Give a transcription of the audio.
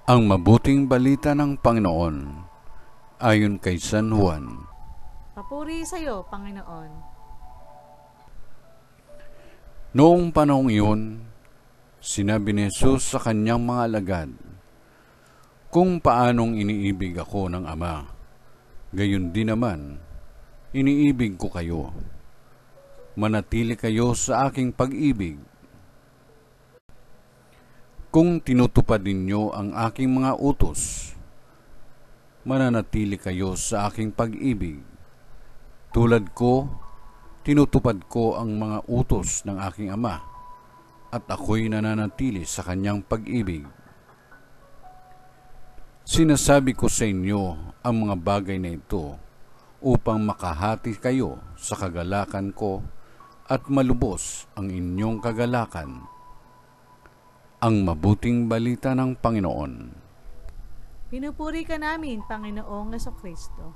Ang mabuting balita ng Panginoon ayon kay San Juan. Papuri sa iyo, Panginoon. Noong panahong iyon, sinabi ni Jesus sa kanyang mga alagad, "Kung paanong iniibig ako ng Ama, gayon din naman, iniibig ko kayo. Manatili kayo sa aking pag-ibig. Kung tinutupad ninyo ang aking mga utos, mananatili kayo sa aking pag-ibig. Tulad ko, tinutupad ko ang mga utos ng aking Ama, at ako'y nananatili sa kanyang pag-ibig. Sinasabi ko sa inyo ang mga bagay na ito upang makahati kayo sa kagalakan ko at malubos ang inyong kagalakan." Ang mabuting balita ng Panginoon. Pinupuri ka namin, Panginoong Jesucristo.